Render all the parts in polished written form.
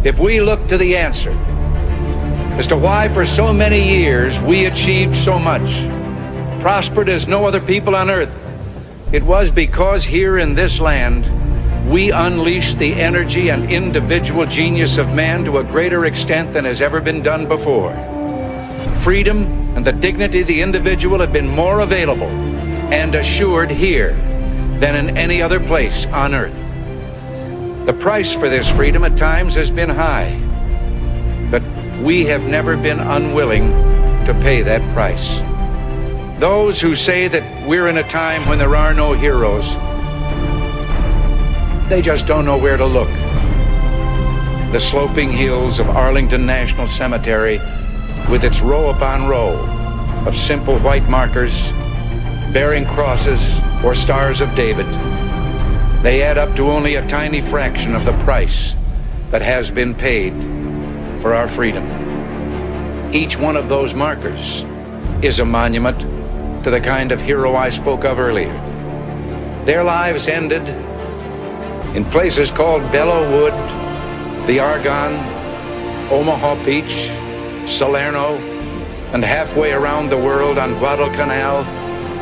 if we look to the answer as to why for so many years we achieved so much, prospered as no other people on earth, it was because here in this land we unleashed the energy and individual genius of man to a greater extent than has ever been done before. Freedom and the dignity of the individual have been more available and assured here than in any other place on earth. The price for this freedom at times has been high, but we have never been unwilling to pay that price. Those who say that we're in a time when there are no heroes, they just don't know where to look. The sloping hills of Arlington National Cemetery, with its row upon row of simple white markers bearing crosses or stars of David, they add up to only a tiny fraction of the price that has been paid for our freedom. Each one of those markers is a monument to the kind of hero I spoke of earlier. Their lives ended in places called Belleau Wood, the Argonne, Omaha Beach, Salerno, and halfway around the world on Guadalcanal,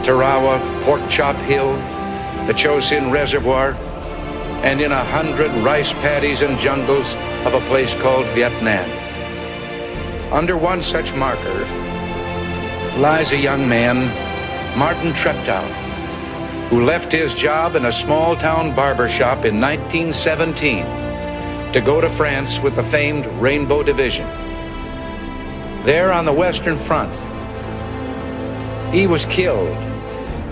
Tarawa, Pork Chop Hill, the Chosin Reservoir, and in 100 rice paddies and jungles of a place called Vietnam. Under one such marker lies a young man, Martin Treptow, who left his job in a small-town barber shop in 1917 to go to France with the famed Rainbow Division. There on the Western Front, he was killed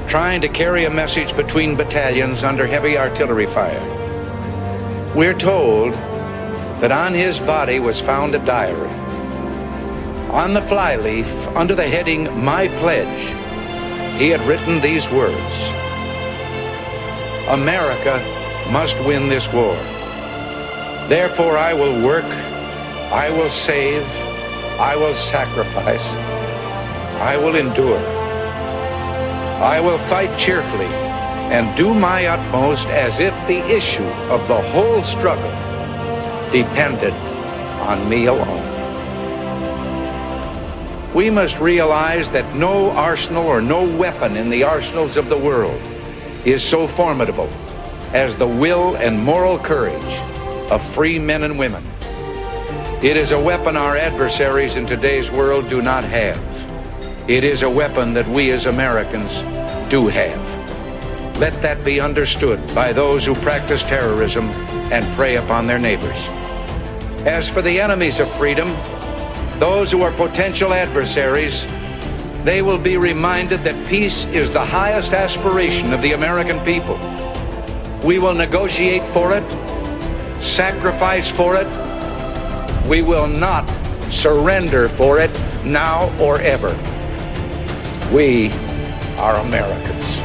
trying to carry a message between battalions under heavy artillery fire. We're told that on his body was found a diary. On the flyleaf, under the heading, "My Pledge," he had written these words: "America must win this war. Therefore I will work, I will save, I will sacrifice, I will endure. I will fight cheerfully and do my utmost as if the issue of the whole struggle depended on me alone." We must realize that no arsenal or no weapon in the arsenals of the world is so formidable as the will and moral courage of free men and women. It is a weapon our adversaries in today's world do not have. It is a weapon that we as Americans do have. Let that be understood by those who practice terrorism and prey upon their neighbors. As for the enemies of freedom, those who are potential adversaries, they will be reminded that peace is the highest aspiration of the American people. We will negotiate for it, sacrifice for it. We will not surrender for it now or ever. We are Americans.